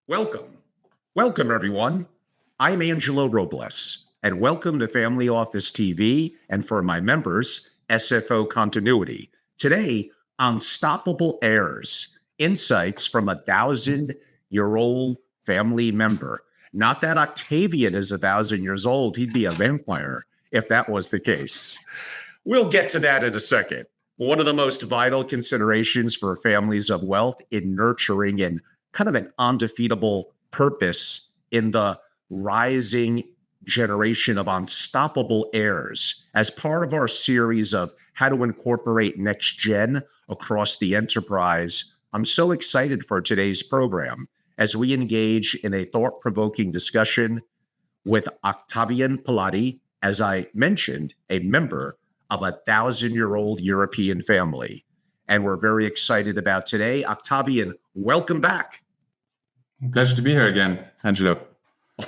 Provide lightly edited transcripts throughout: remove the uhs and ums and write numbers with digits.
Welcome. Welcome, everyone. I'm Angelo Robles, and welcome to Family Office TV, and for my members, SFO Continuity. Today, Unstoppable Heirs, insights from a 1,000-year-old family member. Not that Octavian is 1,000 years old. He'd be a vampire if that was the case. We'll get to that in a second. One of the most vital considerations for families of wealth in nurturing and kind of an undefeatable purpose in the rising generation of unstoppable heirs. As part of our series of how to incorporate next gen across the enterprise, I'm so excited for today's program as we engage in a thought-provoking discussion with Octavian Pilati, as I mentioned, a member of a 1,000-year-old European family. And we're very excited about today. Octavian, welcome back. Pleasure to be here again, Angelo.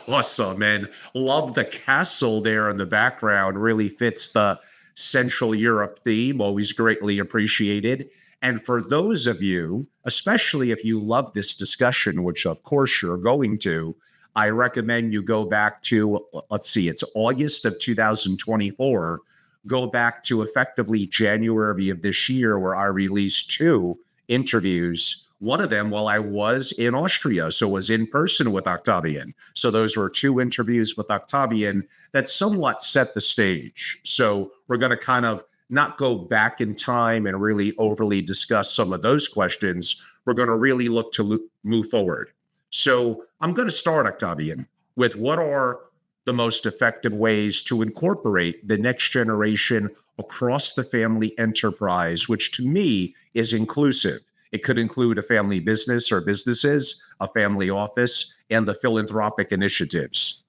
Awesome, man. Love the castle there in the background. Really fits the Central Europe theme. Always greatly appreciated. And for those of you, especially if you love this discussion, which of course you're going to, I recommend you go back to, let's see, it's August of 2024. Go back to effectively January of this year, where I released 2 interviews. One of them while I was in Austria, so was in person with Octavian. So those were 2 interviews with Octavian that somewhat set the stage. So we're going to kind of not go back in time and really overly discuss some of those questions. We're going to really look to move forward. So I'm going to start, Octavian, with what are the most effective ways to incorporate the next generation across the family enterprise, which to me is inclusive. It could include a family business or businesses, a family office, and the philanthropic initiatives.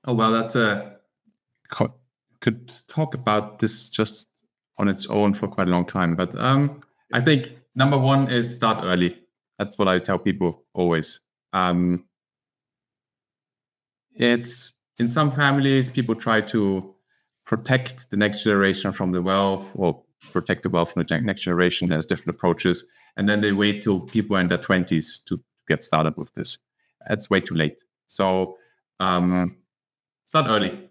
Oh, well, that's could talk about this just on its own for quite a long time. But I think number one is start early. That's what I tell people always. It's in some families, people try to protect the next generation from the wealth, or protect the wealth from the next generation. There's different approaches. And then they wait till people are in their 20s to get started with this. It's way too late. So start early.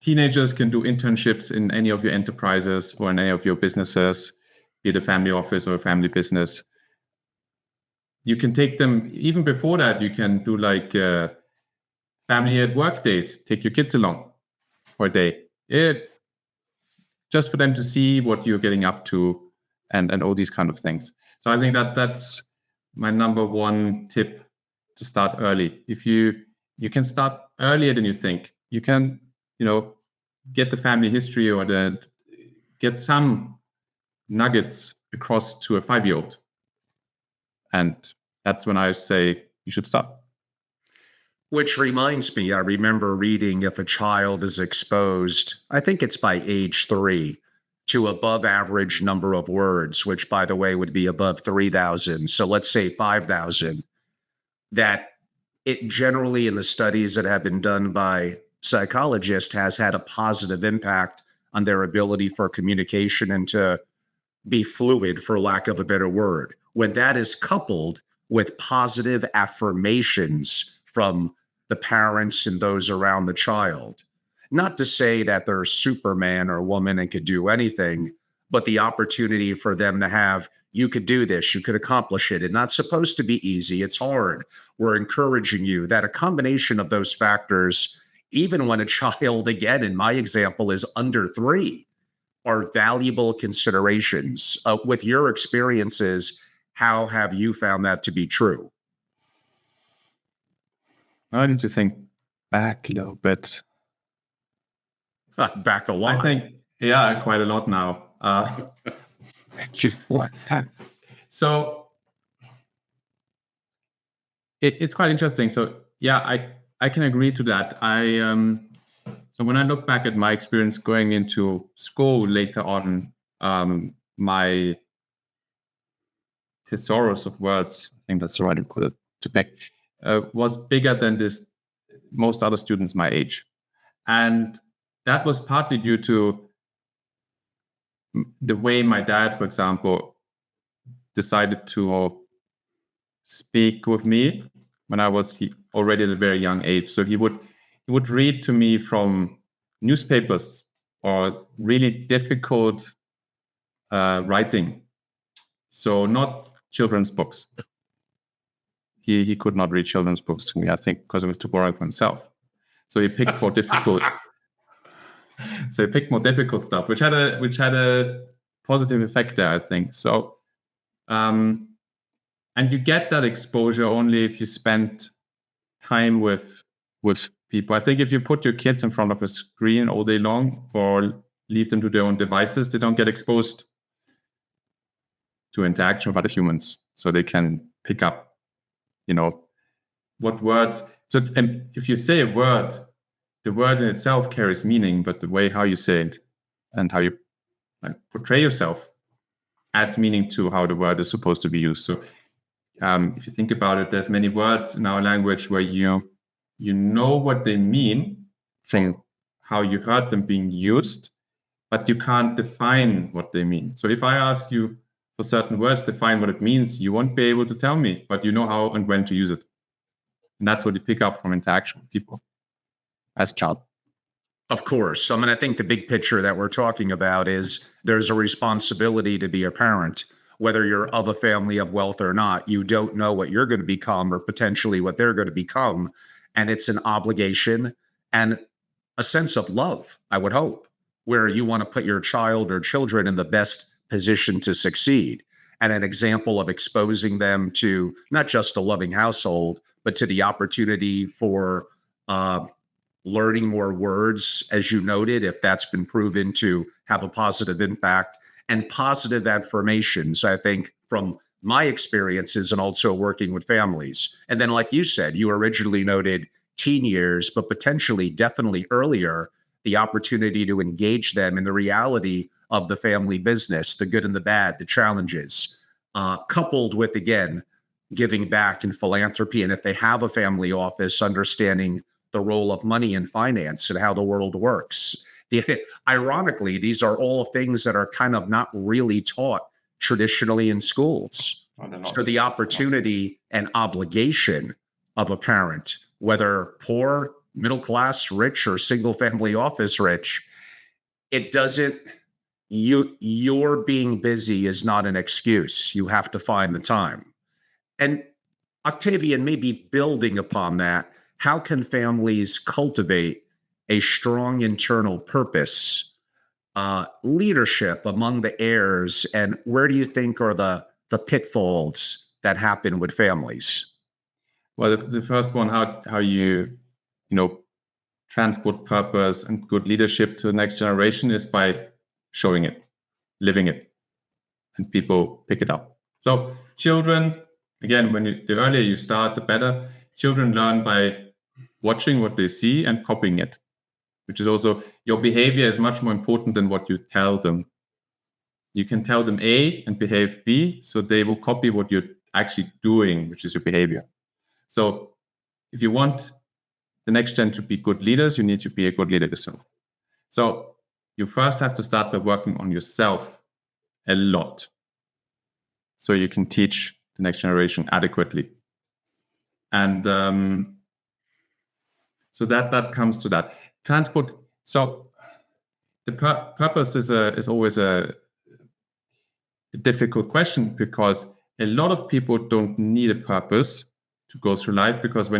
Teenagers can do internships in any of your enterprises or in any of your businesses, be it a family office or a family business. You can take them, even before that, you can do like family at work days. Take your kids along for a day. Just for them to see what you're getting up to and all these kind of things. So I think that's my number one tip, to start early. If you can start earlier than you think. You can, get the family history or get some nuggets across to a 5-year-old. And that's when I say you should start. Which reminds me, I remember reading if a child is exposed, I think it's by age 3, to above average number of words, which by the way would be above 3,000. So let's say 5,000, that it generally in the studies that have been done by psychologists has had a positive impact on their ability for communication and to be fluid, for lack of a better word. When that is coupled with positive affirmations from the parents and those around the child. Not to say that they're Superman or woman and could do anything, but the opportunity for them to have, you could do this, you could accomplish it. It's not supposed to be easy, it's hard. We're encouraging you. That a combination of those factors, even when a child, again, in my example, is under 3, are valuable considerations. With your experiences, how have you found that to be true? I need to think back a little bit. Back a lot. I think, quite a lot now. So it's quite interesting. So I can agree to that. So when I look back at my experience going into school later on, my thesaurus of words, I think that's the right word to put it, was bigger than most other students my age. And that was partly due to the way my dad, for example, decided to speak with me when I was already at a very young age. So he would read to me from newspapers or really difficult writing. So not children's books. He could not read children's books to me, I think, because it was too boring for himself. So he picked more difficult. So he picked more difficult stuff, which had a positive effect there, I think. So, and you get that exposure only if you spend time with people. I think if you put your kids in front of a screen all day long or leave them to their own devices, they don't get exposed to interaction with other humans, so they can pick up, what words. So if you say a word, the word in itself carries meaning, but the way how you say it and how you portray yourself adds meaning to how the word is supposed to be used. So if you think about it, there's many words in our language where you know what they mean from how you heard them being used, but you can't define what they mean. So if I ask you for certain words, define what it means, you won't be able to tell me, but you know how and when to use it. And that's what you pick up from interaction with people as a child. Of course. I mean, I think the big picture that we're talking about is there's a responsibility to be a parent. Whether you're of a family of wealth or not, you don't know what you're going to become or potentially what they're going to become. And it's an obligation and a sense of love, I would hope, where you want to put your child or children in the best position to succeed. And an example of exposing them to not just a loving household, but to the opportunity for learning more words, as you noted, if that's been proven to have a positive impact, and positive affirmations, I think, from my experiences and also working with families. And then, like you said, you originally noted teen years, but potentially definitely earlier, the opportunity to engage them in the reality of the family business, the good and the bad, the challenges, coupled with, again, giving back in philanthropy. And if they have a family office, understanding the role of money and finance and how the world works. Ironically, these are all things that are kind of not really taught traditionally in schools. So the opportunity and obligation of a parent, whether poor, middle class, rich, or single family office rich, it doesn't, your being busy is not an excuse. You have to find the time. And Octavian, maybe building upon that, how can families cultivate a strong internal purpose, leadership among the heirs, and where do you think are the pitfalls that happen with families? Well, the first one, how you transport purpose and good leadership to the next generation is by showing it, living it, and people pick it up. So children, again, the earlier you start, the better. Children learn by watching what they see and copying it, which is also, your behavior is much more important than what you tell them. You can tell them A and behave B, so they will copy what you're actually doing, which is your behavior. So if you want the next gen to be good leaders, you need to be a good leader yourself. So you first have to start by working on yourself a lot, so you can teach the next generation adequately. And so that comes to that. Transport. So the purpose is always a difficult question, because a lot of people don't need a purpose to go through life, because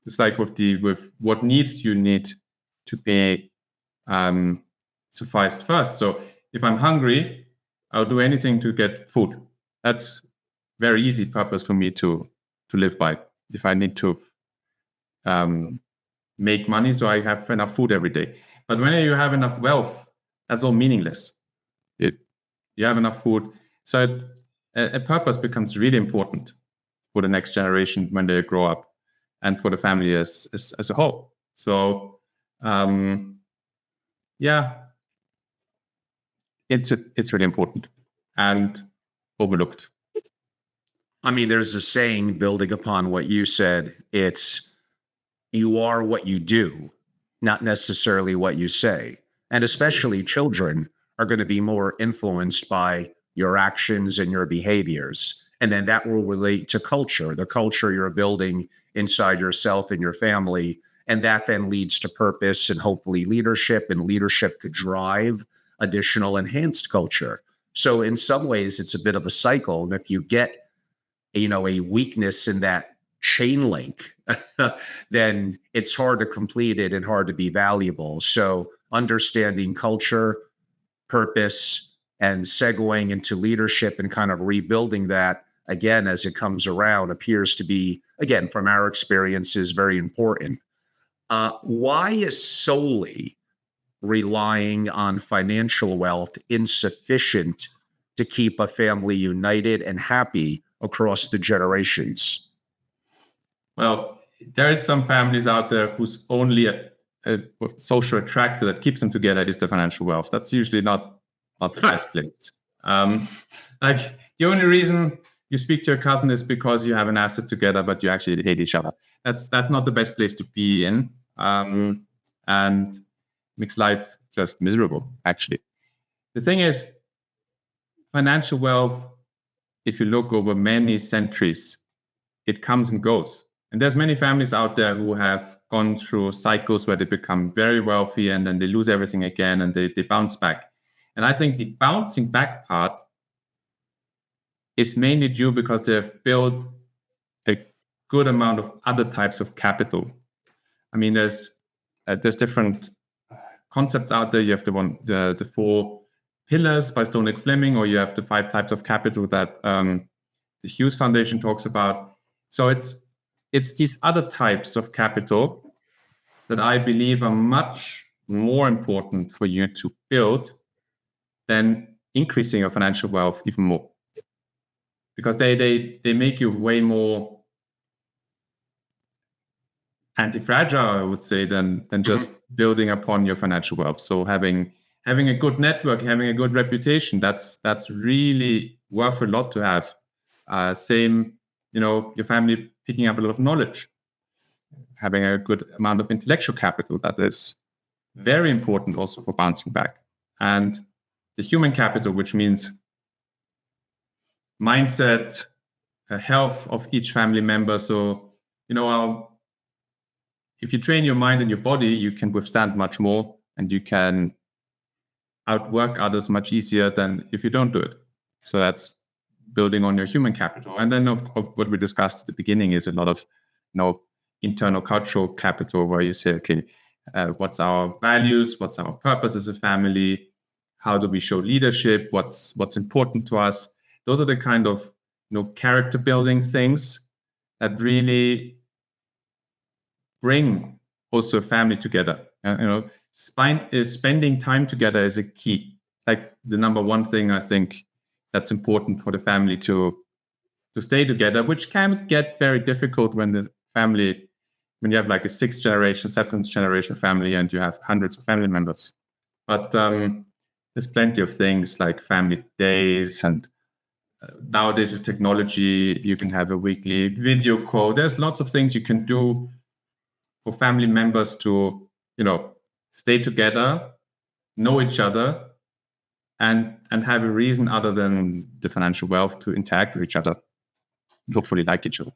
it's like with what needs you need to be sufficed first. So if I'm hungry, I'll do anything to get food. That's very easy purpose for me to live by. If I need to make money so I have enough food every day. But when you have enough wealth, that's all meaningless. You have enough food. So a purpose becomes really important for the next generation when they grow up, and for the family as a whole. So it's really important and overlooked. I mean, there's a saying, building upon what you said, it's you are what you do. not necessarily what you say. And especially children are going to be more influenced by your actions and your behaviors. And then that will relate to culture, the culture you're building inside yourself and your family. And that then leads to purpose and hopefully leadership, and leadership could drive additional enhanced culture. So in some ways, it's a bit of a cycle. And if you get, a weakness in that chain link, then it's hard to complete it and hard to be valuable. So understanding culture, purpose, and segueing into leadership and kind of rebuilding that again as it comes around appears to be, again, from our experiences, very important. Why is solely relying on financial wealth insufficient to keep a family united and happy across the generations? Well, there is some families out there whose only a social attractor that keeps them together is the financial wealth. That's usually not the best place. Like the only reason you speak to your cousin is because you have an asset together, but you actually hate each other. That's not the best place to be in, and makes life just miserable, actually. The thing is, financial wealth, if you look over many centuries, it comes and goes. And there's many families out there who have gone through cycles where they become very wealthy and then they lose everything again and they bounce back. And I think the bouncing back part is mainly due because they've built a good amount of other types of capital. I mean, there's different concepts out there. You have the 4 pillars by Stonewall Fleming, or you have the 5 types of capital that the Hughes Foundation talks about. So it's these other types of capital that I believe are much more important for you to build than increasing your financial wealth even more, because they make you way more anti-fragile, I would say, than just building upon your financial wealth. So having a good network, having a good reputation, that's really worth a lot to have. Same, your family picking up a lot of knowledge, having a good amount of intellectual capital, that is very important also for bouncing back. And the human capital, which means mindset, health of each family member. So, if you train your mind and your body, you can withstand much more and you can outwork others much easier than if you don't do it. So that's building on your human capital. And then of what we discussed at the beginning is a lot of internal cultural capital, where you say, okay, what's our values, what's our purpose as a family, how do we show leadership, what's important to us. Those are the kind of character building things that really bring also a family together. Spending time together is a key. Like the number one thing I think that's important for the family to stay together, which can get very difficult when you have like a 6th generation, 7th generation family and you have hundreds of family members. But there's plenty of things like family days, and nowadays with technology, you can have a weekly video call. There's lots of things you can do for family members to, stay together, know each other, and have a reason other than the financial wealth to interact with each other, hopefully like each other.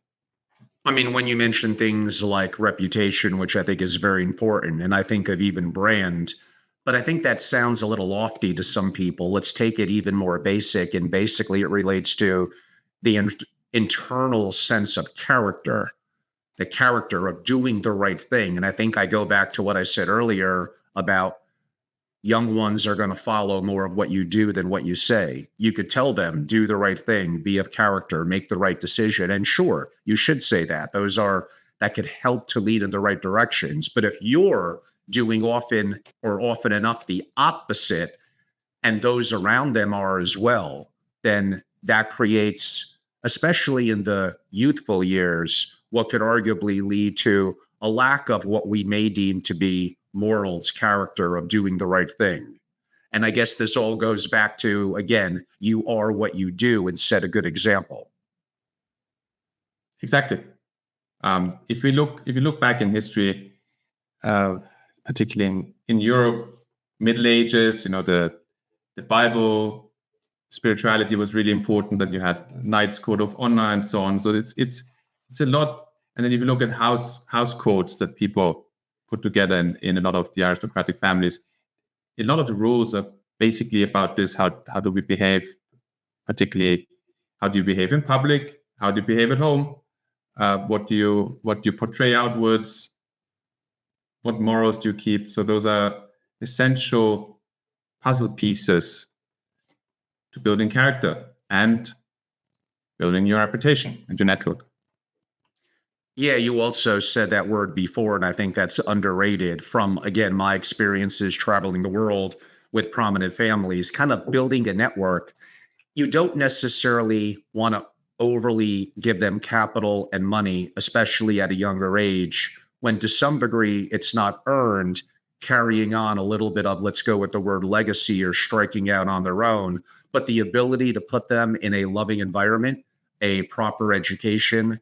I mean, when you mention things like reputation, which I think is very important, and I think of even brand, but I think that sounds a little lofty to some people. Let's take it even more basic, and basically it relates to the internal sense of character, the character of doing the right thing. And I think I go back to what I said earlier about young ones are going to follow more of what you do than what you say. You could tell them, do the right thing, be of character, make the right decision. And sure, you should say that. That could help to lead in the right directions. But if you're doing often enough the opposite, and those around them are as well, then that creates, especially in the youthful years, what could arguably lead to a lack of what we may deem to be morals, character, of doing the right thing. And I guess this all goes back to, again, you are what you do, and set a good example. Exactly. If you look back in history, particularly in Europe, Middle Ages, the Bible, spirituality was really important. That you had Knights Code of Honor and so on. So it's a lot. And then if you look at house codes that people put together in a lot of the aristocratic families, a lot of the rules are basically about this. How do we behave? Particularly, how do you behave in public? How do you behave at home? What do you portray outwards? What morals do you keep? So those are essential puzzle pieces to building character and building your reputation and your network. Yeah, you also said that word before, and I think that's underrated from, again, my experiences traveling the world with prominent families, kind of building a network. You don't necessarily want to overly give them capital and money, especially at a younger age, when to some degree it's not earned, carrying on a little bit of, let's go with the word legacy, or striking out on their own, but the ability to put them in a loving environment, a proper education,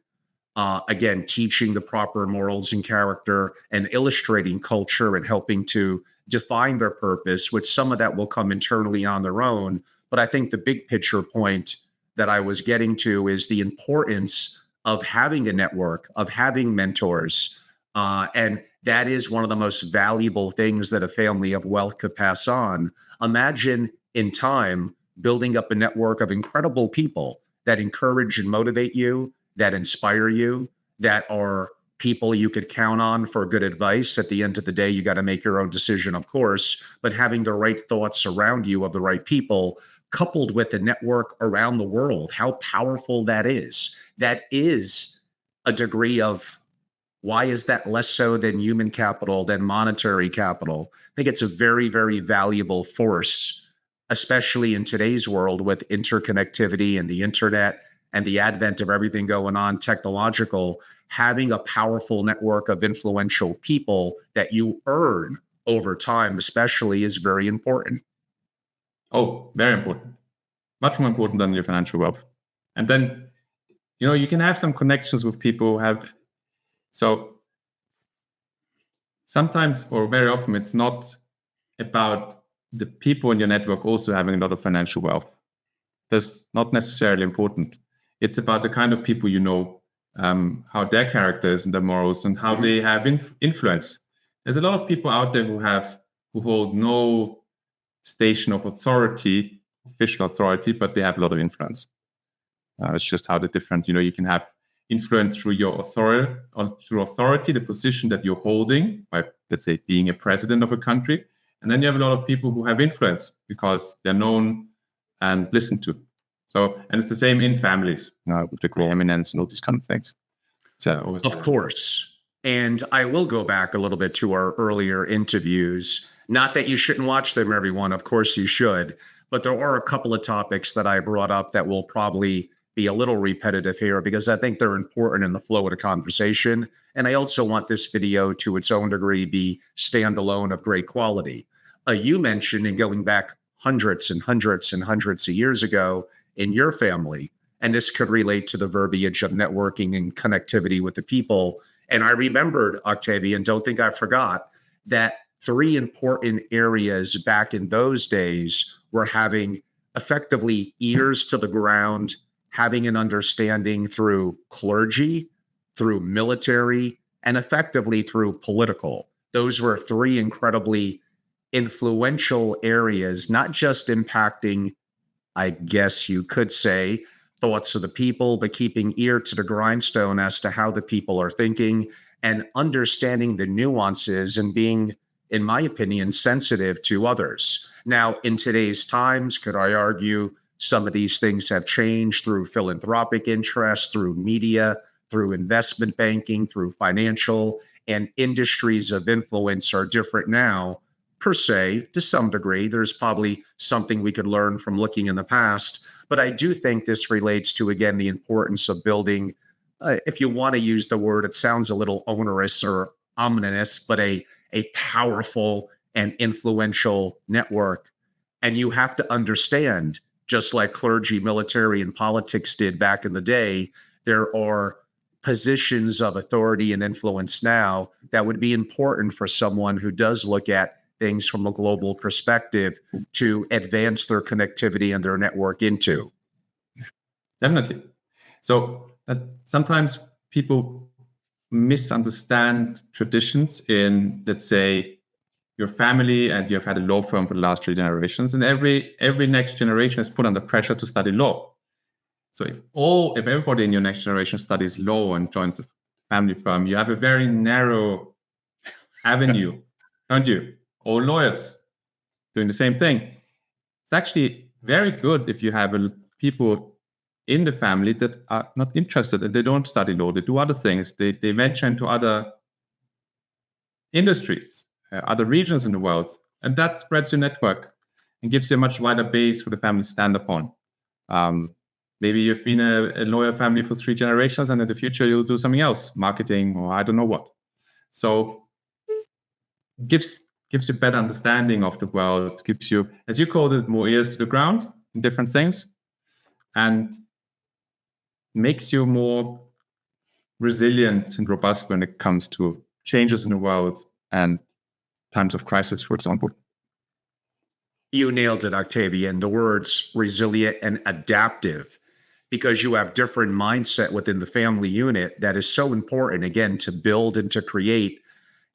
again, teaching the proper morals and character and illustrating culture and helping to define their purpose, which some of that will come internally on their own. But I think the big picture point that I was getting to is the importance of having a network, of having mentors. And that is one of the most valuable things that a family of wealth could pass on. Imagine in time building up a network of incredible people that encourage and motivate you, that inspire you, that are people you could count on for good advice. At the end of the day, you got to make your own decision, of course, but having the right thoughts around you of the right people, coupled with the network around the world, how powerful that is. That is a degree of, why is that less so than human capital, than monetary capital? I think it's a very, very valuable force, especially in today's world with interconnectivity and the internet and the advent of everything going on technological. Having a powerful network of influential people that you earn over time, especially, is very important. Oh, very important. Much more important than your financial wealth. And then, you can have some connections with people who have. So sometimes, or very often, it's not about the people in your network also having a lot of financial wealth. That's not necessarily important. It's about the kind of people how their characters and their morals and how they have influence. There's a lot of people out there who hold no station of authority, official authority, but they have a lot of influence. It's just how the different, you can have influence through your authority, or through authority, the position that you're holding by, let's say, being a president of a country. And then you have a lot of people who have influence because they're known and listened to. So, and it's the same in families, with the great eminence and all these kind of things. So, of course. And I will go back a little bit to our earlier interviews. Not that you shouldn't watch them, everyone. Of course you should. But there are a couple of topics that I brought up that will probably be a little repetitive here, because I think they're important in the flow of the conversation. And I also want this video, to its own degree, be standalone of great quality. You mentioned, in going back hundreds and hundreds and hundreds of years ago in your family, and this could relate to the verbiage of networking and connectivity with the people. And I remembered, Octavian, don't think I forgot, that 3 important areas back in those days were having effectively ears to the ground, having an understanding through clergy, through military, and effectively through political. Those were 3 incredibly influential areas, not just impacting, I guess you could say, thoughts of the people, but keeping ear to the grindstone as to how the people are thinking and understanding the nuances and being, in my opinion, sensitive to others. Now, in today's times, could I argue some of these things have changed through philanthropic interest, through media, through investment banking, through financial, and industries of influence are different now, per se, to some degree. There's probably something we could learn from looking in the past. But I do think this relates to, again, the importance of building, if you want to use the word, it sounds a little onerous or ominous, but a powerful and influential network. And you have to understand, just like clergy, military, and politics did back in the day, there are positions of authority and influence now that would be important for someone who does look at things from a global perspective to advance their connectivity and their network into? Definitely. So sometimes people misunderstand traditions in, let's say, your family, and you've had a law firm for the last 3 generations, and every next generation is put under pressure to study law. So if everybody in your next generation studies law and joins a family firm, you have a very narrow avenue, don't you? All lawyers doing the same thing. It's actually very good if you have people in the family that are not interested and they don't study law. They do other things. They venture into other industries, other regions in the world, and that spreads your network and gives you a much wider base for the family to stand upon. Maybe you've been a lawyer family for 3 generations, and in the future you'll do something else, marketing or I don't know what. So gives you better understanding of the world, gives you, as you called it, more ears to the ground in different things, and makes you more resilient and robust when it comes to changes in the world and times of crisis, for example. You nailed it, Octavian. The words resilient and adaptive, because you have different mindset within the family unit that is so important, again, to build and to create.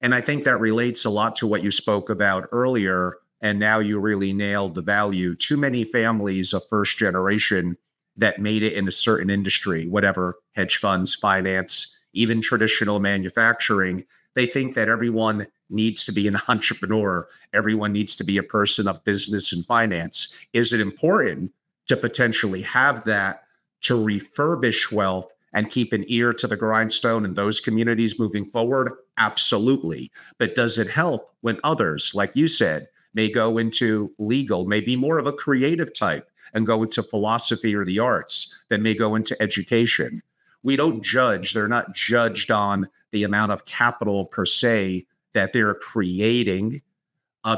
And I think that relates a lot to what you spoke about earlier. And now you really nailed the value. Too many families of first generation that made it in a certain industry, whatever, hedge funds, finance, even traditional manufacturing, they think that everyone needs to be an entrepreneur. Everyone needs to be a person of business and finance. Is it important to potentially have that to refurbish wealth and keep an ear to the grindstone in those communities moving forward? Absolutely. But does it help when others, like you said, may go into legal, may be more of a creative type and go into philosophy or the arts, then may go into education? We don't judge. They're not judged on the amount of capital per se that they're creating,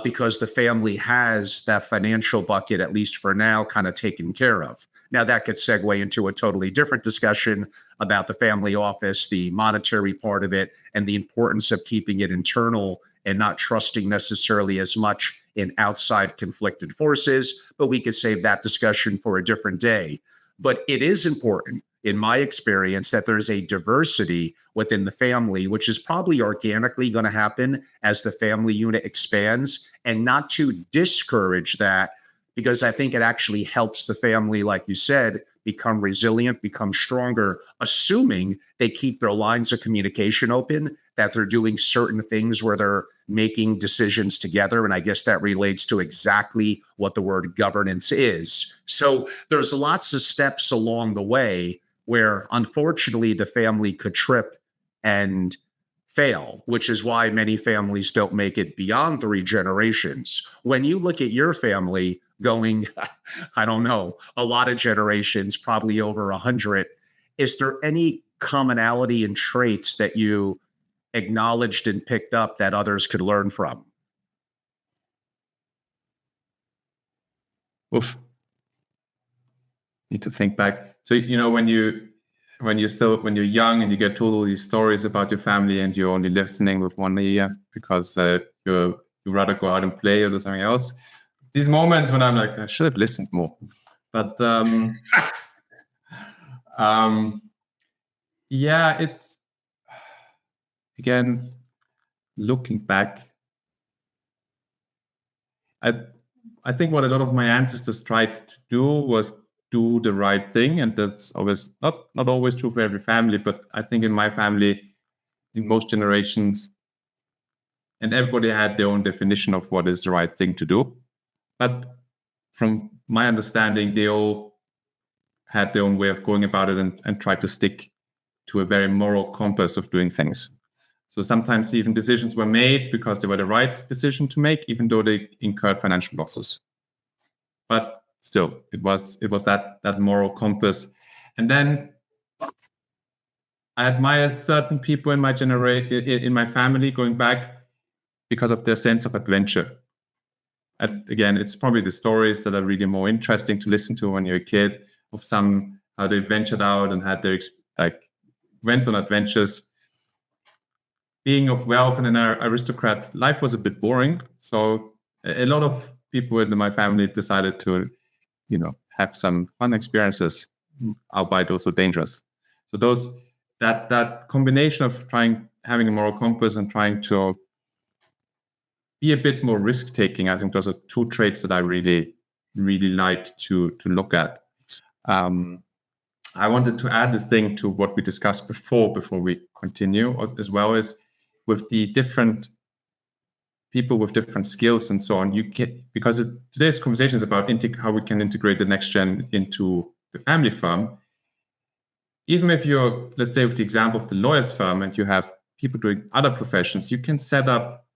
because the family has that financial bucket, at least for now, kind of taken care of. Now, that could segue into a totally different discussion about the family office, the monetary part of it, and the importance of keeping it internal and not trusting necessarily as much in outside conflicted forces. But we could save that discussion for a different day. But it is important, in my experience, that there's a diversity within the family, which is probably organically going to happen as the family unit expands, and not to discourage that, because I think it actually helps the family, like you said, become resilient, become stronger, assuming they keep their lines of communication open, that they're doing certain things where they're making decisions together. And I guess that relates to exactly what the word governance is. So there's lots of steps along the way where, unfortunately, the family could trip and fail, which is why many families don't make it beyond 3 generations. When you look at your family going, I don't know, a lot of generations, probably over 100, is there any commonality and traits that you acknowledged and picked up that others could learn from? Oof. Need to think back. So, when you're young and you get told all these stories about your family and you're only listening with one ear because you rather go out and play or do something else. These moments when I'm like, I should have listened more. But yeah, it's, again, looking back, I think what a lot of my ancestors tried to do was do the right thing, and that's always not always true for every family, but I think in my family, in most generations, and everybody had their own definition of what is the right thing to do. But from my understanding, they all had their own way of going about it and tried to stick to a very moral compass of doing things. So sometimes even decisions were made because they were the right decision to make, even though they incurred financial losses. But still, it was that moral compass. And then I admire certain people in my in my family going back because of their sense of adventure. And again, it's probably the stories that are really more interesting to listen to when you're a kid, of how they ventured out and had their went on adventures. Being of wealth and an aristocrat, life was a bit boring. So a lot of people in my family decided to, have some fun experiences, albeit also dangerous. So that combination of having a moral compass and trying to be a bit more risk taking, I think those are two traits that I really, really like to look at. I wanted to add this thing to what we discussed before we continue, as well as with the different people with different skills and so on. Because today's conversation is about how we can integrate the next gen into the family firm. Even if you're, let's say, with the example of the lawyer's firm, and you have people doing other professions, you can set up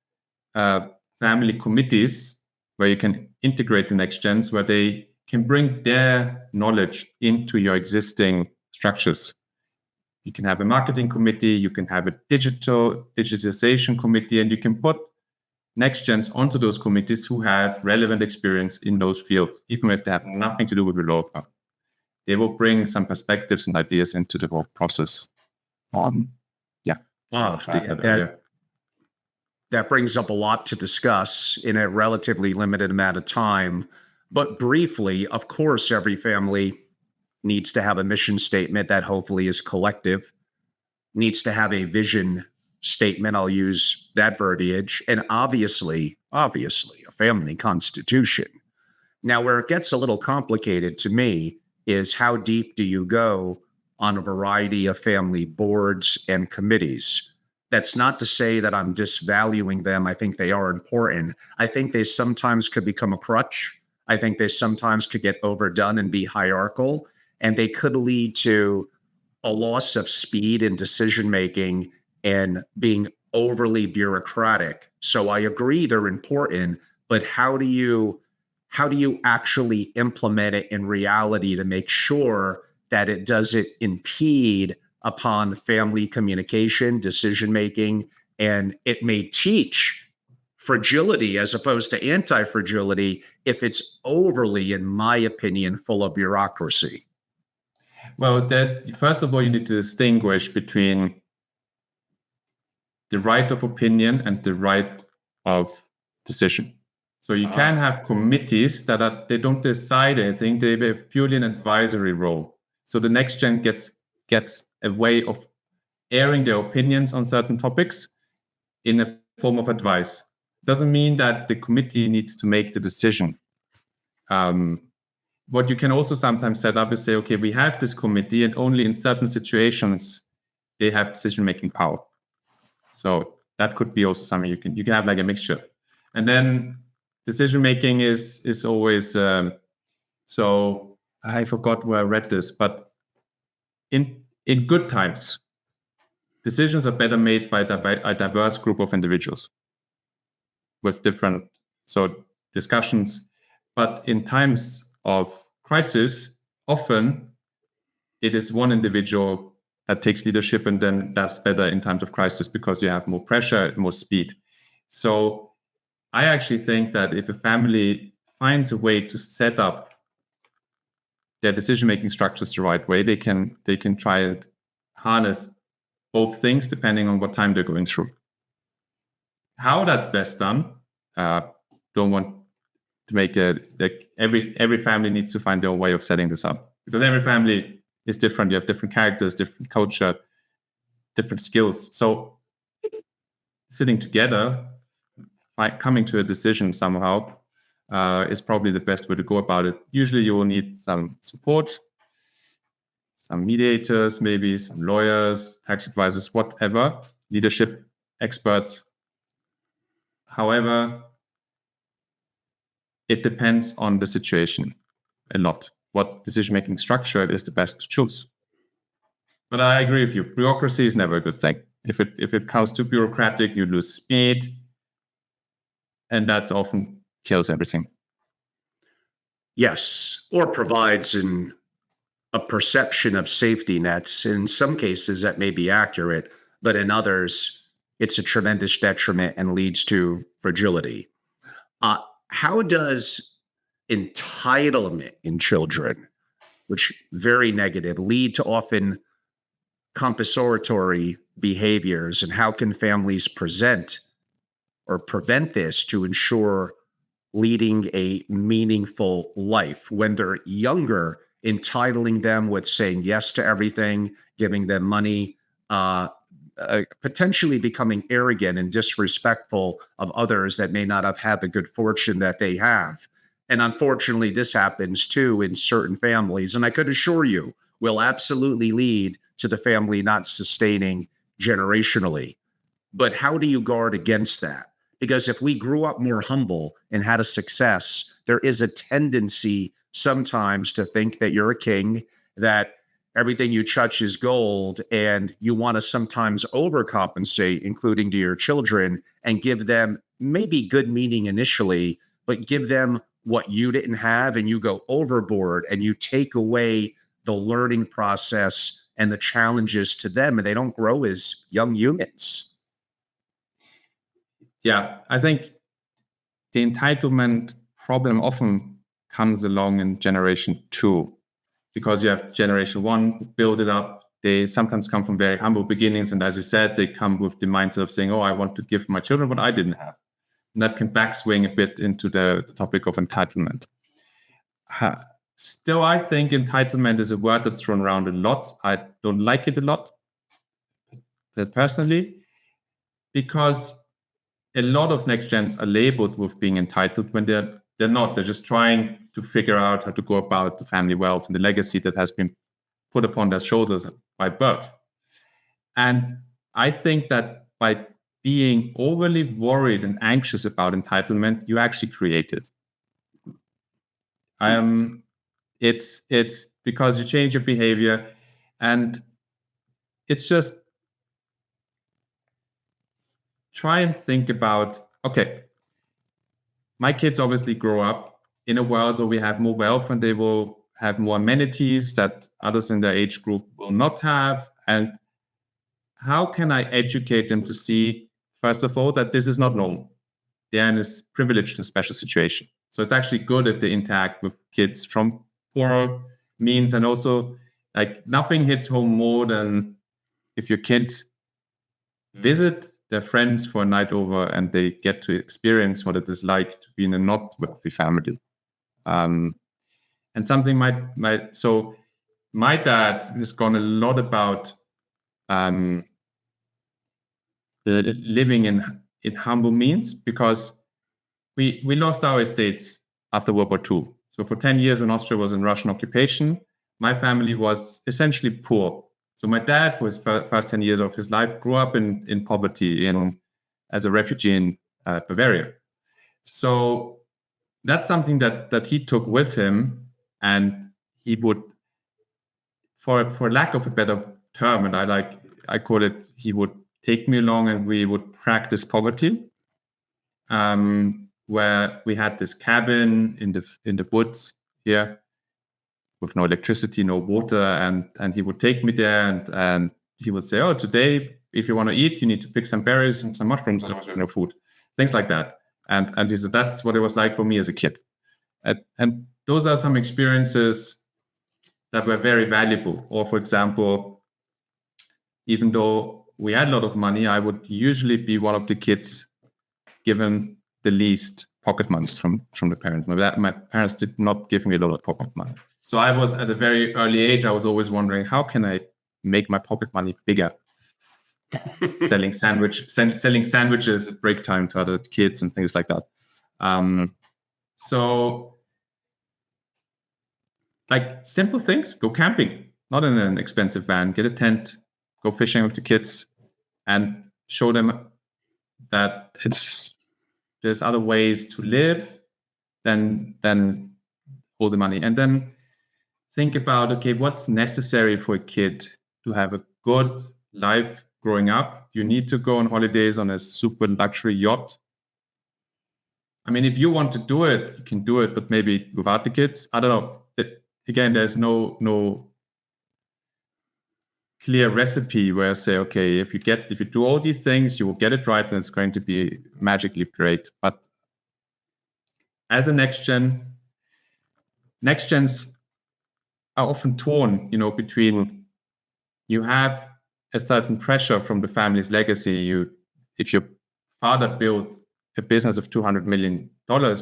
family committees where you can integrate the next gens, where they can bring their knowledge into your existing structures. You can have a marketing committee, you can have a digitization committee, and you can put next gens onto those committees who have relevant experience in those fields, even if they have nothing to do with the law firm. They will bring some perspectives and ideas into the work process. That brings up a lot to discuss in a relatively limited amount of time. But briefly, of course, every family needs to have a mission statement that hopefully is collective, needs to have a vision statement. I'll use that verbiage. And obviously, a family constitution. Now, where it gets a little complicated to me is how deep do you go on a variety of family boards and committees? That's not to say that I'm disvaluing them. I think they are important. I think they sometimes could become a crutch. I think they sometimes could get overdone and be hierarchical, and they could lead to a loss of speed in decision-making and being overly bureaucratic. So I agree they're important, but how do you actually implement it in reality to make sure that it doesn't impede upon family communication, decision-making, and it may teach fragility as opposed to anti-fragility if it's overly, in my opinion, full of bureaucracy? Well, first of all, you need to distinguish between the right of opinion and the right of decision. So you can have committees they don't decide anything; they have purely an advisory role. So the next gen gets a way of airing their opinions on certain topics in a form of advice. Doesn't mean that the committee needs to make the decision. What you can also sometimes set up is say, okay, we have this committee, and only in certain situations they have decision-making power. So that could be also something you can have like a mixture. And then decision-making is always, so I forgot where I read this, but in good times, decisions are better made by a diverse group of individuals with different discussions. But in times of crisis, often it is one individual that takes leadership and then does better in times of crisis because you have more pressure, more speed. So I actually think that if a family finds a way to set up their decision-making structures the right way, they can try and harness both things depending on what time they're going through. How that's best done, don't want to make every family needs to find their own way of setting this up, because every family is different. You have different characters, different culture, different skills. So sitting together, coming to a decision somehow is probably the best way to go about it. Usually you will need some support, some mediators, maybe some lawyers, tax advisors, whatever, leadership experts. However, it depends on the situation a lot. What decision-making structure is the best to choose. But I agree with you. Bureaucracy is never a good thing. If it comes too bureaucratic, you lose speed, and that's often kills everything. Yes, or provides a perception of safety nets. In some cases, that may be accurate, but in others, it's a tremendous detriment and leads to fragility. How does entitlement in children, which very negative, lead to often compensatory behaviors, and how can families present or prevent this to ensure leading a meaningful life when they're younger, entitling them with saying yes to everything, giving them money, potentially becoming arrogant and disrespectful of others that may not have had the good fortune that they have. And unfortunately, this happens too in certain families. And I could assure you, will absolutely lead to the family not sustaining generationally. But how do you guard against that? Because if we grew up more humble and had a success, there is a tendency sometimes to think that you're a king, that everything you touch is gold, and you want to sometimes overcompensate, including to your children, and give them maybe good meaning initially, but give them what you didn't have, and you go overboard and you take away the learning process and the challenges to them, and they don't grow as young humans. Yeah, I think the entitlement problem often comes along in generation 2, because you have generation 1 build it up. They sometimes come from very humble beginnings, and as you said, they come with the mindset of saying, oh, I want to give my children what I didn't have. And that can backswing a bit into the topic of entitlement. Still, I think entitlement is a word that's thrown around a lot. I don't like it a lot, personally, because a lot of next gens are labeled with being entitled when they're not. They're just trying to figure out how to go about the family wealth and the legacy that has been put upon their shoulders by birth. And I think that by being overly worried and anxious about entitlement, you actually create it. It's because you change your behavior, and it's just try and think about, okay, my kids obviously grow up in a world where we have more wealth and they will have more amenities that others in their age group will not have. And how can I educate them to see, first of all, that this is not normal? They're in a privileged and special situation. So it's actually good if they interact with kids from poorer means. And also, like, nothing hits home more than if your kids visit their friends for a night over and they get to experience what it is like to be in a not wealthy family. And something so my dad has gone a lot about living in humble means, because we lost our estates after World War II. So for 10 years when Austria was in Russian occupation, my family was essentially poor. So my dad, for his first 10 years of his life, grew up in poverty as a refugee in Bavaria. So that's something that he took with him, and he would, for lack of a better term, and I call it, he would take me along and we would practice poverty, where we had this cabin in the woods here with no electricity, no water, and he would take me there, and he would say, oh, today, if you want to eat, you need to pick some berries and some mushrooms, and there was no food, things like that. And he said, that's what it was like for me as a kid. And those are some experiences that were very valuable. Or, for example, even though we had a lot of money, I would usually be one of the kids given the least pocket money from the parents. My parents did not give me a lot of pocket money. So I was, at a very early age, I was always wondering, how can I make my pocket money bigger? selling sandwiches at break time to other kids and things like that. So, like, simple things: go camping, not in an expensive van, get a tent, go fishing with the kids, and show them that there's other ways to live than all the money. And then think about, okay, what's necessary for a kid to have a good life growing up? You need to go on holidays on a super luxury yacht. I mean, if you want to do it, you can do it, but maybe without the kids. I don't know. Again, there's no clear recipe where I say, okay, if you do all these things, you will get it right, and it's going to be magically great. But as a next gens are often torn, between, you have a certain pressure from the family's legacy. If your father built a business of $200 million,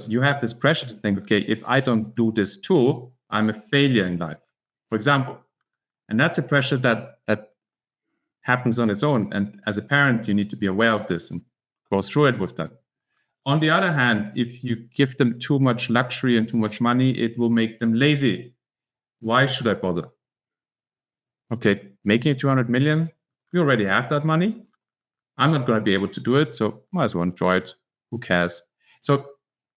you have this pressure to think, okay, if I don't do this too, I'm a failure in life, for example. And that's a pressure that happens on its own. And as a parent, you need to be aware of this and go through it with them. On the other hand, if you give them too much luxury and too much money, it will make them lazy. Why should I bother? Okay, making it 200 million, we already have that money. I'm not going to be able to do it, so might as well enjoy it. Who cares? So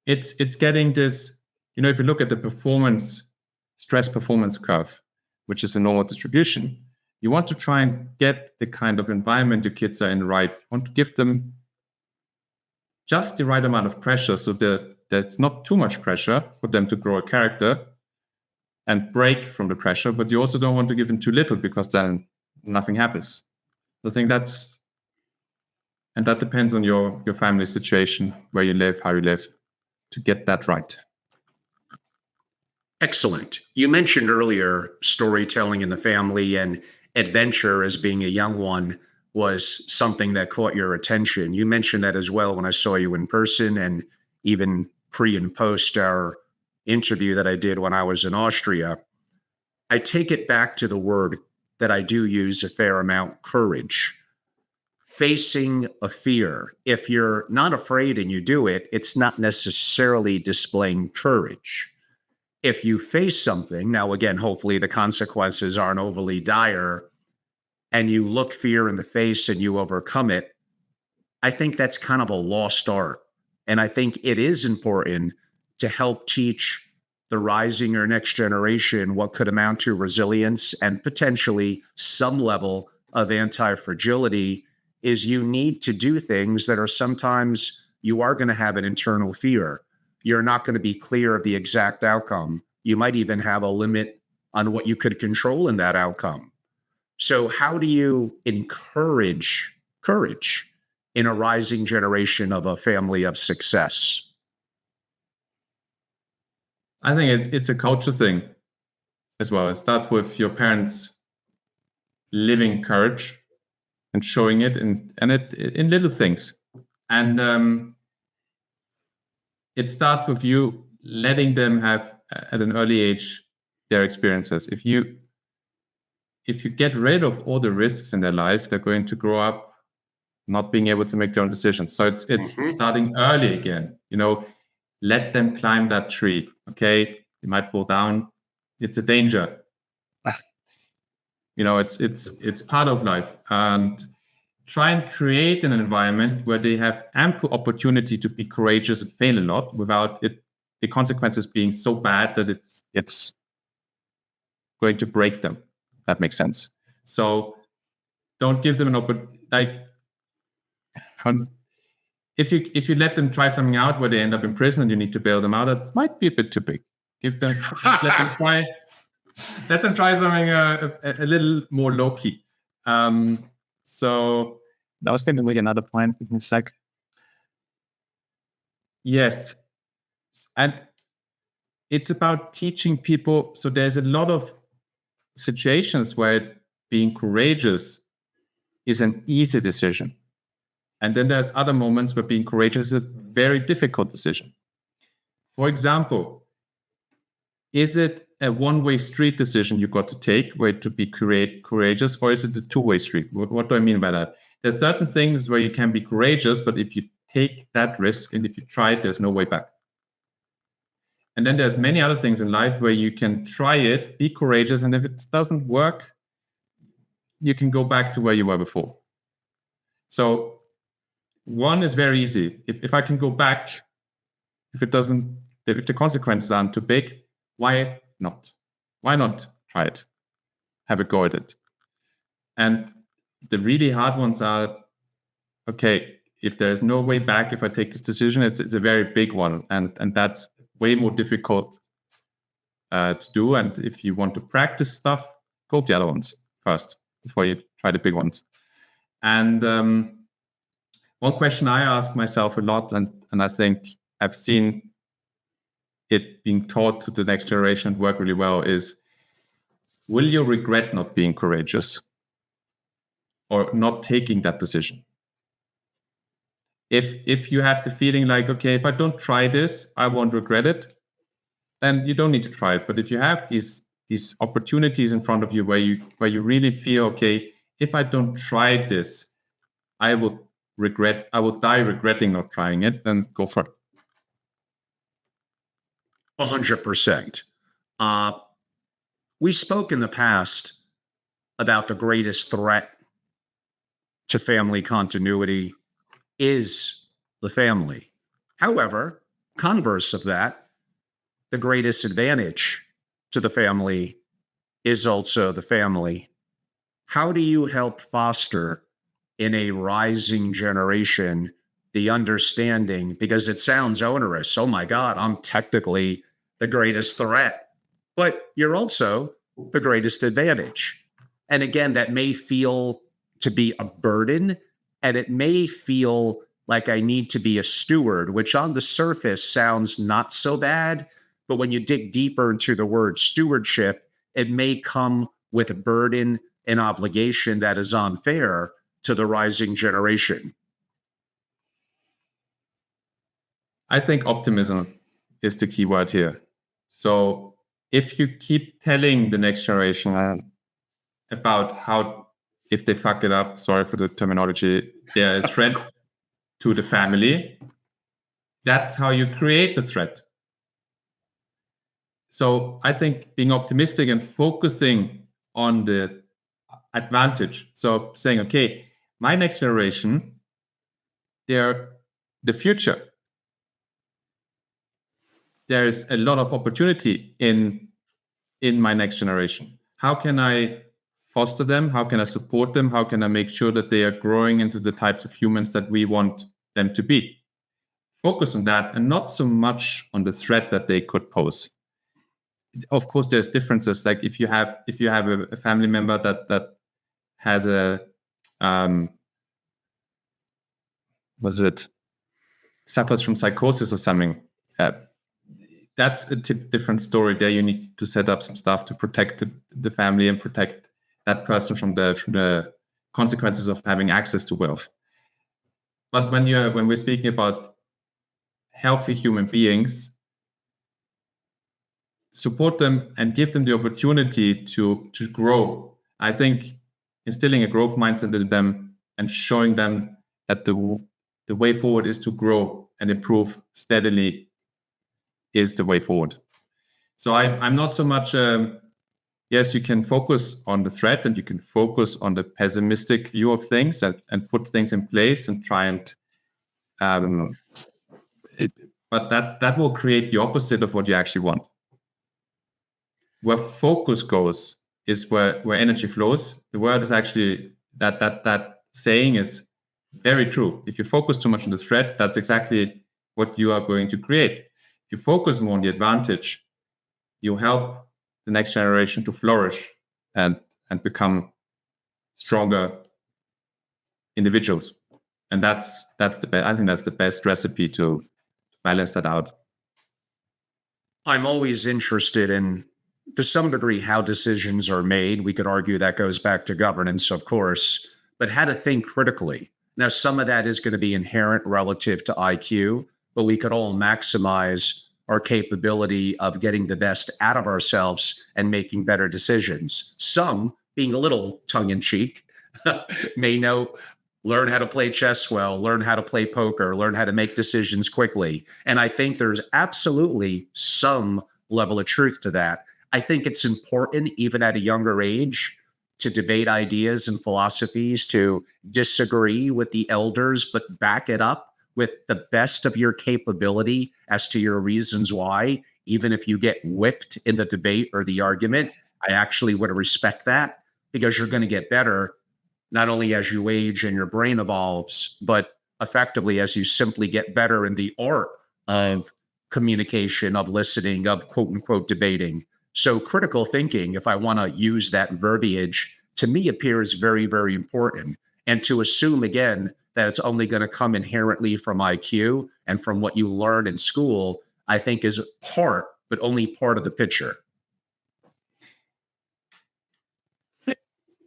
it's getting this, if you look at the stress performance curve, which is a normal distribution, you want to try and get the kind of environment your kids are in right. You want to give them just the right amount of pressure so that there's not too much pressure for them to grow a character and break from the pressure, but you also don't want to give them too little because then nothing happens. So I think that depends on your family situation, where you live, how you live, to get that right. Excellent. You mentioned earlier storytelling in the family, and adventure as being a young one was something that caught your attention. You mentioned that as well when I saw you in person, and even pre and post our interview that I did when I was in Austria. I take it back to the word that I do use a fair amount, courage. Facing a fear. If you're not afraid and you do it, it's not necessarily displaying courage. If you face something, now again, hopefully the consequences aren't overly dire, and you look fear in the face and you overcome it, I think that's kind of a lost art. And I think it is important to help teach the rising or next generation what could amount to resilience and potentially some level of anti-fragility. Is you need to do things that are sometimes you are going to have an internal fear. You're not going to be clear of the exact outcome. You might even have a limit on what you could control in that outcome. So how do you encourage courage in a rising generation of a family of success? I think it's a culture thing as well. It starts with your parents living courage and showing it in little things. And it starts with you letting them have at an early age their experiences. If you get rid of all the risks in their life, they're going to grow up not being able to make their own decisions. So it's starting early again. Let them climb that tree. Okay, you might fall down. It's a danger. It's part of life. And try and create an environment where they have ample opportunity to be courageous and fail a lot without the consequences being so bad that it's going to break them. That makes sense. So don't give them an opportunity. If you let them try something out where they end up in prison and you need to bail them out, that might be a bit too big. Let them try something a little more low key. So that was going to be another point in a sec. Yes, and it's about teaching people. So there's a lot of situations where being courageous is an easy decision. And then there's other moments where being courageous is a very difficult decision. For example, is it a one-way street decision you got to take where to be courageous, or is it a two-way street? What do I mean by that? There's certain things where you can be courageous, but if you take that risk and if you try it, there's no way back. And then there's many other things in life where you can try it, be courageous, and if it doesn't work, you can go back to where you were before. So one is very easy. If I can go back, if the consequences aren't too big, why not? Why not try it? Have a go at it. And the really hard ones are, okay, if there's no way back, if I take this decision, it's a very big one. And that's way more difficult to do. And if you want to practice stuff, go to the other ones first before you try the big ones. And one question I ask myself a lot, and I think I've seen it being taught to the next generation work really well, is, will you regret not being courageous? or not taking that decision. If you have the feeling like, okay, if I don't try this, I won't regret it, then you don't need to try it. But if you have these opportunities in front of you where you really feel, okay, if I don't try this, I will die regretting not trying it, then go for it. 100%. We spoke in the past about the greatest threat to family continuity is the family. However, converse of that, the greatest advantage to the family is also the family. How do you help foster in a rising generation the understanding? Because it sounds onerous. Oh my God, I'm technically the greatest threat, but you're also the greatest advantage. And again, that may feel to be a burden, and it may feel like I need to be a steward, which on the surface sounds not so bad. But when you dig deeper into the word stewardship, it may come with a burden and obligation that is unfair to the rising generation. I think optimism is the key word here. So if you keep telling the next generation about how, if they fuck it up, sorry for the terminology, they're a threat to the family, that's how you create the threat. So I think being optimistic and focusing on the advantage. So saying, okay, my next generation, they're the future. There's a lot of opportunity in my next generation. How can I foster them? How can I support them? How can I make sure that they are growing into the types of humans that we want them to be? Focus on that and not so much on the threat that they could pose. Of course, there's differences. Like if you have a family member that has suffers from psychosis or something, that's a different story. There you need to set up some stuff to protect the family and protect that person from the consequences of having access to wealth. But when we're speaking about healthy human beings, support them and give them the opportunity to grow. I think instilling a growth mindset in them and showing them that the way forward is to grow and improve steadily is the way forward. So I'm not so much, yes, you can focus on the threat and you can focus on the pessimistic view of things and put things in place and try and, but that will create the opposite of what you actually want. Where focus goes is where energy flows. The word is actually, that saying is very true. If you focus too much on the threat, that's exactly what you are going to create. If you focus more on the advantage, you help the next generation to flourish and become stronger individuals. And that's the best. I think that's the best recipe to balance that out. I'm always interested in, to some degree, how decisions are made. We could argue that goes back to governance, of course, but how to think critically. Now, some of that is going to be inherent relative to IQ, but we could all maximize our capability of getting the best out of ourselves and making better decisions. Some, being a little tongue-in-cheek, may learn how to play chess well, learn how to play poker, learn how to make decisions quickly. And I think there's absolutely some level of truth to that. I think it's important, even at a younger age, to debate ideas and philosophies, to disagree with the elders, but back it up with the best of your capability as to your reasons why. Even if you get whipped in the debate or the argument, I actually would respect that, because you're going to get better, not only as you age and your brain evolves, but effectively as you simply get better in the art of communication, of listening, of quote unquote debating. So critical thinking, if I want to use that verbiage, to me appears very, very important. And to assume, again, that it's only going to come inherently from IQ and from what you learn in school, I think is part, but only part of the picture.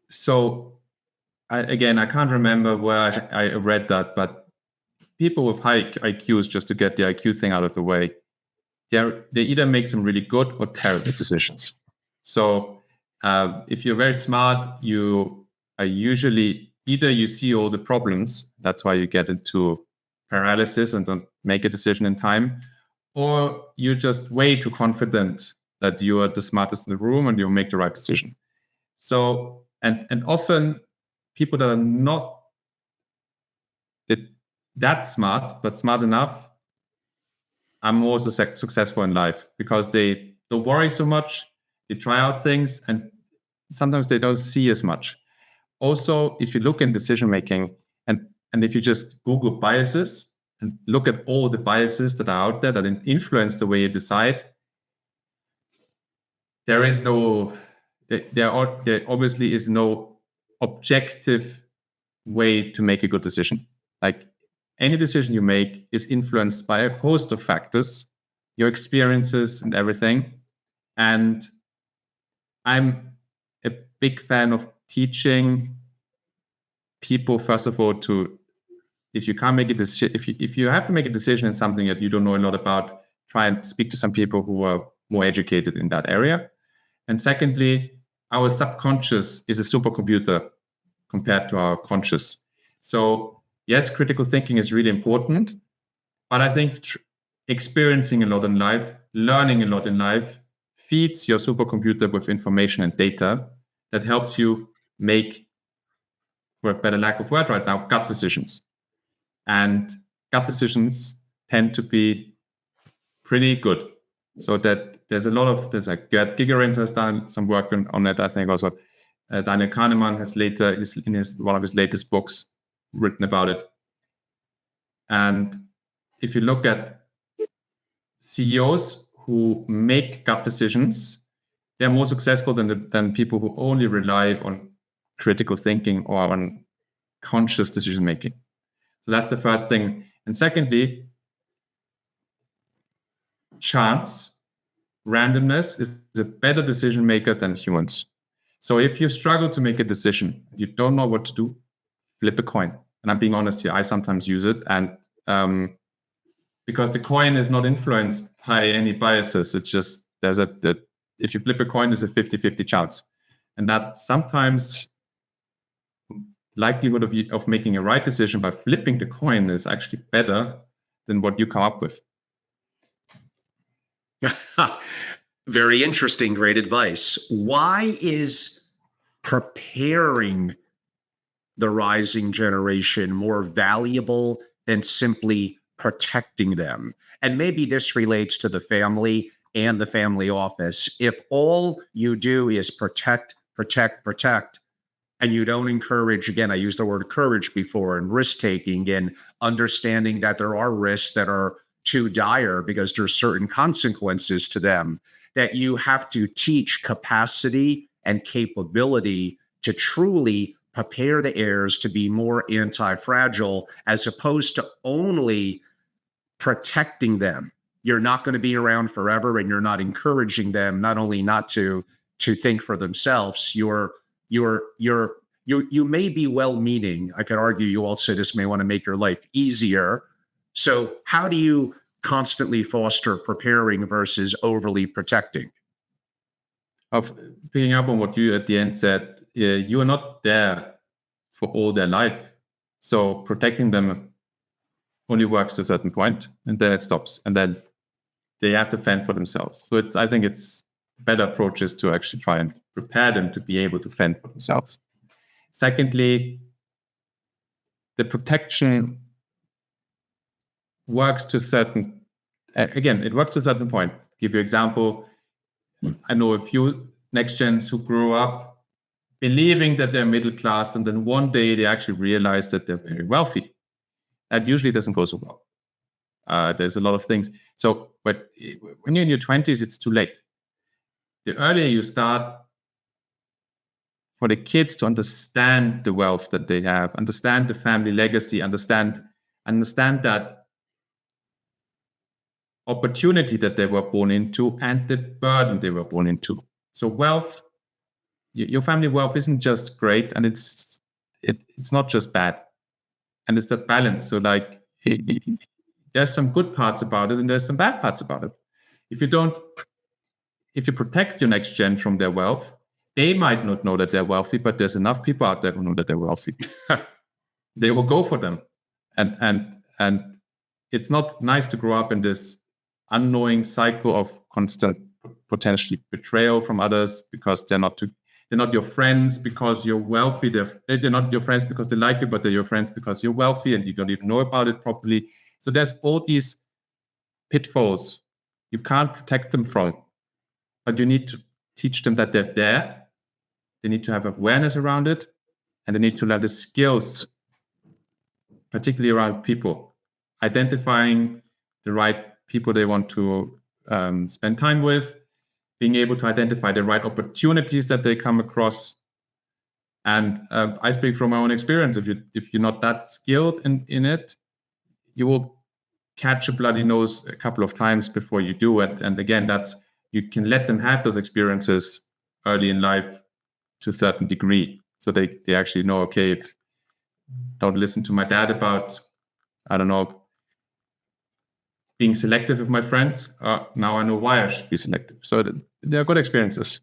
So I can't remember where I read that, but people with high IQs, just to get the IQ thing out of the way, they either make some really good or terrible decisions. So if you're very smart, you are usually either you see all the problems, that's why you get into paralysis and don't make a decision in time, or you're just way too confident that you are the smartest in the room and you'll make the right decision. So, and often people that are not that smart, but smart enough, are more successful in life because they don't worry so much, they try out things, and sometimes they don't see as much. Also, if you look in decision making, and if you just Google biases and look at all the biases that are out there that influence the way you decide, there obviously is no objective way to make a good decision. Like any decision you make is influenced by a host of factors, your experiences and everything. And I'm a big fan of teaching people, first of all, if you can't make a decision, if you have to make a decision in something that you don't know a lot about, try and speak to some people who are more educated in that area. And secondly, our subconscious is a supercomputer compared to our conscious. So yes, critical thinking is really important, but I think experiencing a lot in life, learning a lot in life, feeds your supercomputer with information and data that helps you make, for a better lack of word right now, gut decisions. And gut decisions tend to be pretty good. So that there's like Gerd Gigerenz has done some work on it. I think also Daniel Kahneman has in one of his latest books written about it. And if you look at CEOs who make gut decisions, they're more successful than people who only rely on critical thinking or on conscious decision making. So that's the first thing. And secondly, chance, randomness is a better decision maker than humans. So if you struggle to make a decision, you don't know what to do, flip a coin. And I'm being honest here, I sometimes use it. And because the coin is not influenced by any biases, it's just, if you flip a coin, there's a 50-50 chance. And that sometimes likelihood of making a right decision by flipping the coin is actually better than what you come up with. Very interesting. Great advice. Why is preparing the rising generation more valuable than simply protecting them? And maybe this relates to the family and the family office. If all you do is protect, and you don't encourage, again, I used the word courage before, and risk-taking and understanding that there are risks that are too dire because there's certain consequences to them, that you have to teach capacity and capability to truly prepare the heirs to be more anti-fragile, as opposed to only protecting them. You're not going to be around forever, and you're not encouraging them not only not to think for themselves. You may be well-meaning. I could argue you also just may want to make your life easier. So how do you constantly foster preparing versus overly protecting? Of picking up on what you at the end said, you are not there for all their life. So protecting them only works to a certain point, and then it stops. And then they have to fend for themselves. So I think it's better approach is to actually try and prepare them to be able to fend for themselves. Secondly, the protection works to a certain, again, it works to a certain point. Give you an example. I know a few next gens who grew up believing that they're middle class, and then one day they actually realize that they're very wealthy. That usually doesn't go so well. There's a lot of things. So, but when you're in your 20s, it's too late. The earlier you start, for the kids to understand the wealth that they have, understand the family legacy, understand that opportunity that they were born into and the burden they were born into. So wealth, your family wealth isn't just great, and it's not just bad, and it's a balance. So like there's some good parts about it, and there's some bad parts about it. If you protect your next gen from their wealth, they might not know that they're wealthy, but there's enough people out there who know that they're wealthy. They will go for them, and it's not nice to grow up in this unknowing cycle of constant potentially betrayal from others because they're not your friends because you're wealthy. They're not your friends because they like you, but they're your friends because you're wealthy and you don't even know about it properly. So there's all these pitfalls you can't protect them from, but you need to teach them that they're there. They need to have awareness around it, and they need to learn the skills, particularly around people, identifying the right people they want to spend time with, being able to identify the right opportunities that they come across. And I speak from my own experience. If you're not that skilled in it, you will catch a bloody nose a couple of times before you do it. And again, you can let them have those experiences early in life to a certain degree, so they actually know, okay, don't listen to my dad about, I don't know, being selective with my friends. Now I know why I should be selective. So they're good experiences.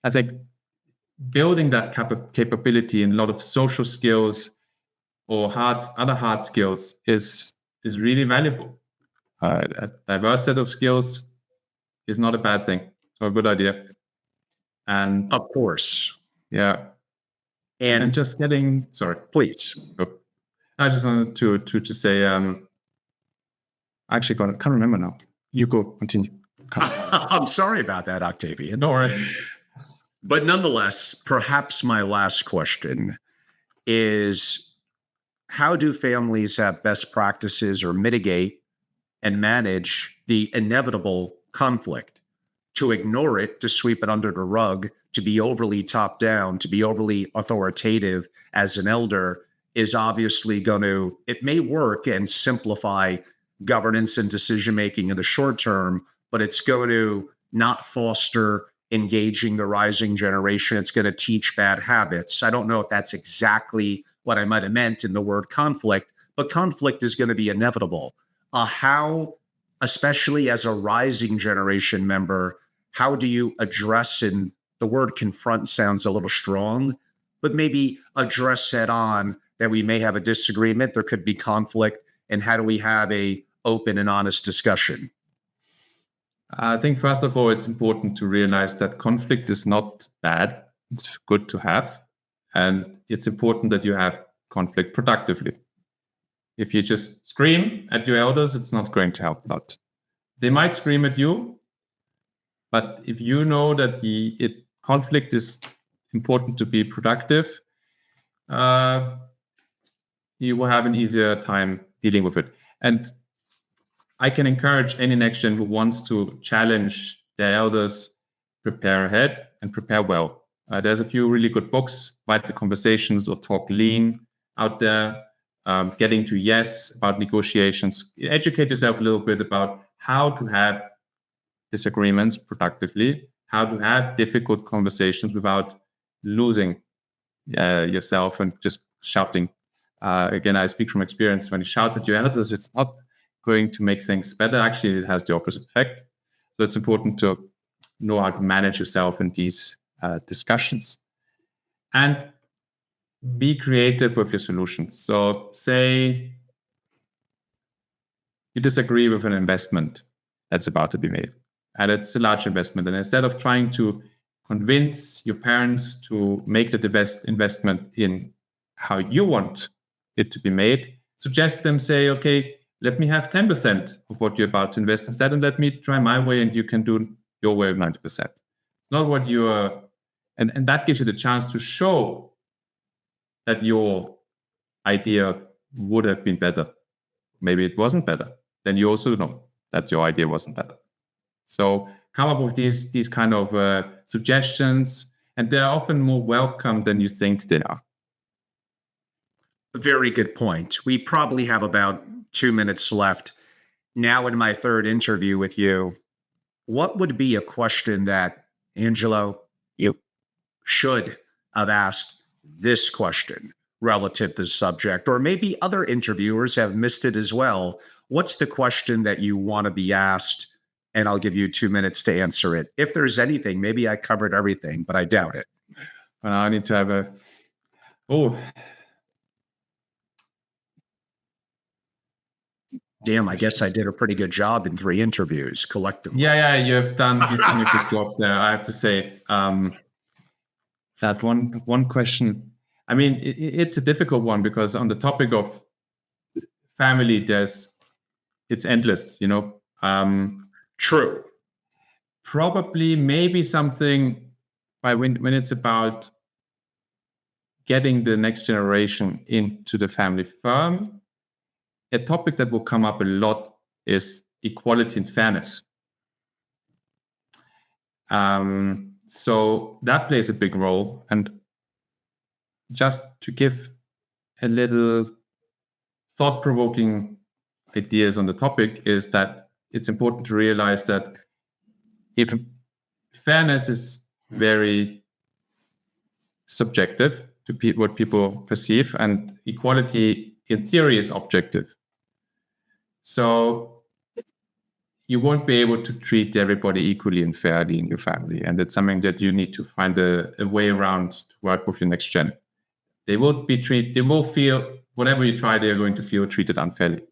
I think building that capability in a lot of social skills or other hard skills is really valuable. A diverse set of skills is not a bad thing. So a good idea. And Of course. yeah. And just getting, sorry. please. I just wanted to say, actually can't remember now. You go, continue. I'm sorry about that, Octavian. Don't worry. But nonetheless, perhaps my last question is, how do families have best practices or mitigate and manage the inevitable conflict? To ignore it, to sweep it under the rug, to be overly top down, to be overly authoritative as an elder is obviously it may work and simplify governance and decision making in the short term, but it's going to not foster engaging the rising generation. It's going to teach bad habits. I don't know if that's exactly what I might have meant in the word conflict, but conflict is going to be inevitable. How, especially as a rising generation member, how do you address, and the word confront sounds a little strong, but maybe address head on that we may have a disagreement, there could be conflict, and how do we have a open and honest discussion? I think, first of all, it's important to realize that conflict is not bad. It's good to have. And it's important that you have conflict productively. If you just scream at your elders, it's not going to help a lot. They might scream at you, but if you know that conflict is important to be productive, you will have an easier time dealing with it. And I can encourage any next gen who wants to challenge their elders, prepare ahead and prepare well. There's a few really good books, Vital Conversations or Talk Lean out there, Getting to Yes about negotiations. Educate yourself a little bit about how to have disagreements productively, how to have difficult conversations without losing yourself and just shouting. Again, I speak from experience. When you shout at your elders, it's not going to make things better. Actually, it has the opposite effect. So it's important to know how to manage yourself in these discussions and be creative with your solutions. So say you disagree with an investment that's about to be made, and it's a large investment. And instead of trying to convince your parents to make the investment in how you want it to be made, suggest them, say, okay, let me have 10% of what you're about to invest instead, and let me try my way, and you can do your way of 90%. It's not what you are, and that gives you the chance to show that your idea would have been better. Maybe it wasn't better. Then you also know that your idea wasn't better. So come up with these kind of suggestions, and they're often more welcome than you think they are. Very good point. We probably have about 2 minutes left. Now, in my third interview with you, what would be a question that, Angelo, you should have asked this question? relative to the subject, or maybe other interviewers have missed it as well. What's the question that you want to be asked? And I'll give you 2 minutes to answer it. If there's anything, maybe I covered everything, but I doubt it. I need to have a. Oh, damn, I guess I did a pretty good job in 3 interviews collectively. yeah, you've done a good job there. I have to say that one question. I mean, it's a difficult one because on the topic of family, it's endless. True. Probably, maybe something when it's about getting the next generation into the family firm. A topic that will come up a lot is equality and fairness. So that plays a big role. And just to give a little thought-provoking ideas on the topic is that it's important to realize that if fairness is very subjective to what people perceive, and equality in theory is objective. So you won't be able to treat everybody equally and fairly in your family. And it's something that you need to find a way around to work with your next gen. They will feel, whatever you try, they're going to feel treated unfairly.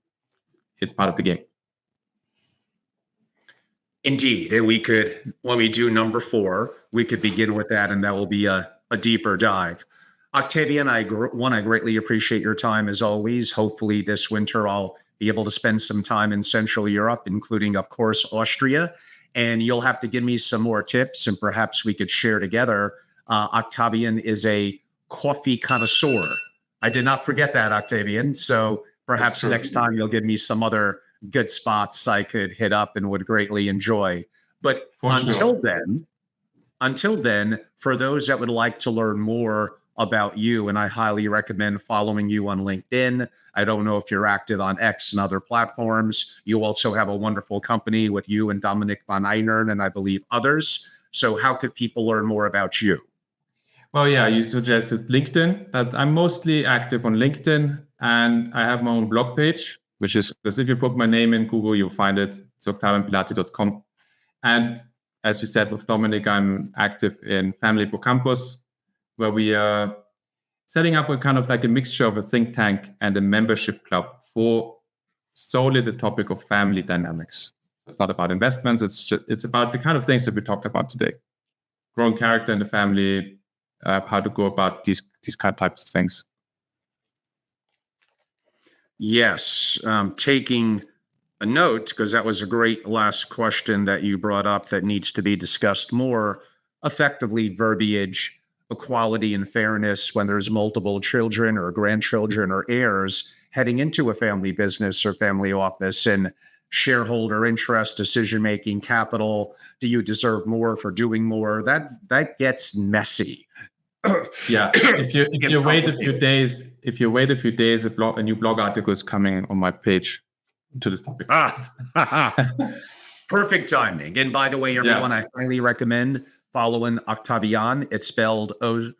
It's part of the game. Indeed. And we could, when we do number 4, we could begin with that, and that will be a deeper dive. Octavian, I greatly appreciate your time as always. Hopefully this winter I'll be able to spend some time in Central Europe, including, of course, Austria. And you'll have to give me some more tips, and perhaps we could share together. Octavian is a coffee connoisseur. I did not forget that, Octavian. So perhaps next time you'll give me some other good spots I could hit up and would greatly enjoy. But until then, for those that would like to learn more about you, and I highly recommend following you on LinkedIn. I don't know if you're active on X and other platforms. You also have a wonderful company with you and Dominic van Einern, and I believe others. So how could people learn more about you? Well, yeah, you suggested LinkedIn, but I'm mostly active on LinkedIn, and I have my own blog page, which is, because if you put my name in Google, you'll find it. It's octavianpilati.com. And as you said with Dominic, I'm active in Family Hippocampus, where we are setting up a kind of like a mixture of a think tank and a membership club for solely the topic of family dynamics. It's not about investments. It's about the kind of things that we talked about today. Growing character in the family, how to go about these kind of types of things. Yes, taking a note, because that was a great last question that you brought up that needs to be discussed more effectively. Verbiage, equality and fairness when there's multiple children or grandchildren or heirs heading into a family business or family office, and shareholder interest, decision-making, capital. Do you deserve more for doing more? That gets messy. Yeah, if you wait a few days, a new blog article is coming on my page to this topic. Perfect timing. And by the way, everyone, I highly recommend following Octavian. It's spelled Octavian.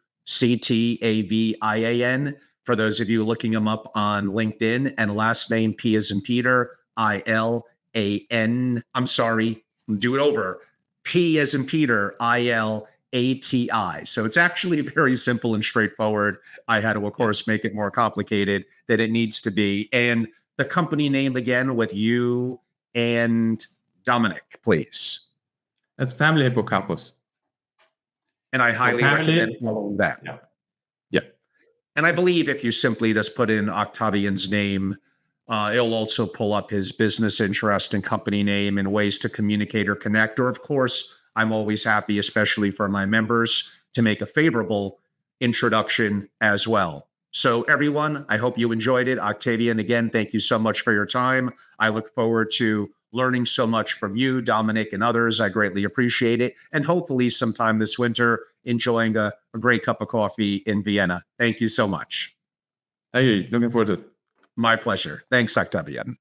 For those of you looking him up on LinkedIn, and last name P as in Peter, ILAN. I'm sorry, do it over. P as in Peter, ILATI. So it's actually very simple and straightforward. I had to, of course, make it more complicated than it needs to be. And the company name again with you and Dominic, please. That's Family Hippocampus. And I highly recommend following that. Yeah. And I believe if you simply just put in Octavian's name, it'll also pull up his business interest and company name and ways to communicate or connect. Or, of course, I'm always happy, especially for my members, to make a favorable introduction as well. So, everyone, I hope you enjoyed it. Octavian, again, thank you so much for your time. I look forward to learning so much from you, Dominic, and others. I greatly appreciate it. And hopefully sometime this winter, enjoying a great cup of coffee in Vienna. Thank you so much. Hey, looking forward to it. My pleasure. Thanks, Octavian.